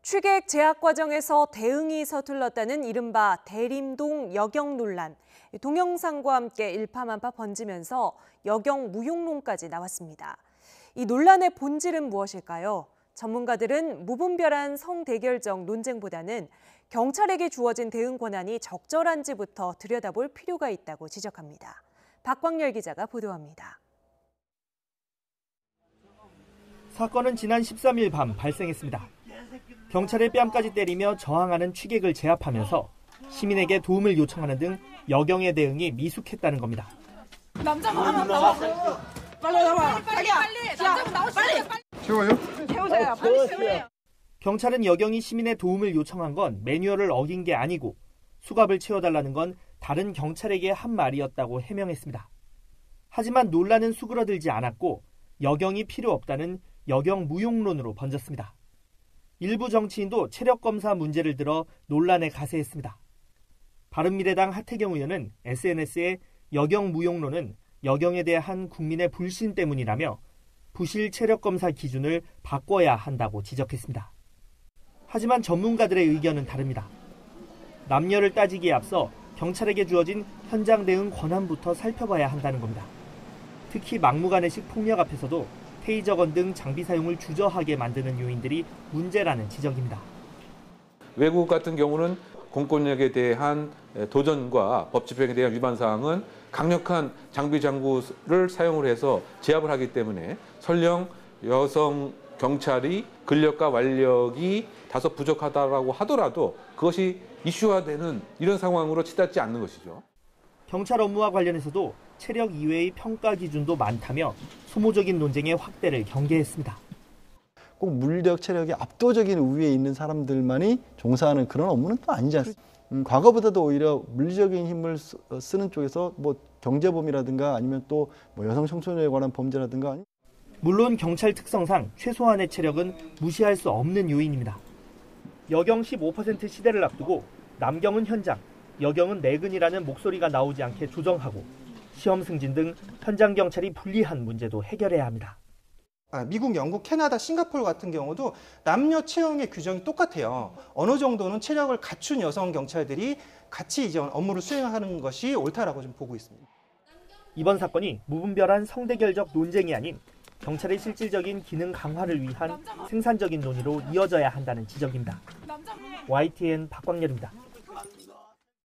취객 제약 과정에서 대응이 서툴렀다는 이른바 대림동 여경 논란. 동영상과 함께 일파만파 번지면서 여경 무용론까지 나왔습니다. 이 논란의 본질은 무엇일까요? 전문가들은 무분별한 성대결적 논쟁보다는 경찰에게 주어진 대응 권한이 적절한지부터 들여다볼 필요가 있다고 지적합니다. 박광열 기자가 보도합니다. 사건은 지난 13일 밤 발생했습니다. 경찰의 뺨까지 때리며 저항하는 취객을 제압하면서 시민에게 도움을 요청하는 등 여경의 대응이 미숙했다는 겁니다. 남자분 하나 나왔어. 빨리 나와. 빨리. 남자분 나오시죠. 빨리. 채워요? 채우세요. 빨리 채우세요. 경찰은 여경이 시민의 도움을 요청한 건 매뉴얼을 어긴 게 아니고 수갑을 채워달라는 건 다른 경찰에게 한 말이었다고 해명했습니다. 하지만 논란은 수그러들지 않았고 여경이 필요 없다는 여경 무용론으로 번졌습니다. 일부 정치인도 체력검사 문제를 들어 논란에 가세했습니다. 바른미래당 하태경 의원은 SNS에 여경 무용론은 여경에 대한 국민의 불신 때문이라며 부실 체력검사 기준을 바꿔야 한다고 지적했습니다. 하지만 전문가들의 의견은 다릅니다. 남녀를 따지기에 앞서 경찰에게 주어진 현장 대응 권한부터 살펴봐야 한다는 겁니다. 특히 막무가내식 폭력 앞에서도 테이저건 등 장비 사용을 주저하게 만드는 요인들이 문제라는 지적입니다. 외국 같은 경우는 공권력에 대한 도전과 법 집행에 대한 위반 사항은 강력한 장비 장구를 사용을 해서 제압을 하기 때문에 설령 여성 경찰이 근력과 완력이 다소 부족하다고 하더라도 그것이 이슈화되는 이런 상황으로 치닫지 않는 것이죠. 경찰 업무와 관련해서도 체력 이외의 평가 기준도 많다며 소모적인 논쟁의 확대를 경계했습니다. 꼭 물리력, 체력이 압도적인 우위에 있는 사람들만이 종사하는 그런 업무는 또 아니지 않습니까? 과거보다도 오히려 물리적인 힘을 쓰는 쪽에서 경제범이라든가 아니면 또 여성 청소년에 관한 범죄라든가. 물론 경찰 특성상 최소한의 체력은 무시할 수 없는 요인입니다. 여경 15% 시대를 앞두고 남경은 현장, 여경은 내근이라는 목소리가 나오지 않게 조정하고 시험 승진 등 현장 경찰이 불리한 문제도 해결해야 합니다. 미국, 영국, 캐나다, 싱가포르 같은 경우도 남녀 채용의 규정이 똑같아요. 어느 정도는 체력을 갖춘 여성 경찰들이 같이 이제 업무를 수행하는 것이 옳다라고 좀 보고 있습니다. 이번 사건이 무분별한 성대결적 논쟁이 아닌 경찰의 실질적인 기능 강화를 위한 생산적인 논의로 이어져야 한다는 지적입니다. YTN 박광열입니다.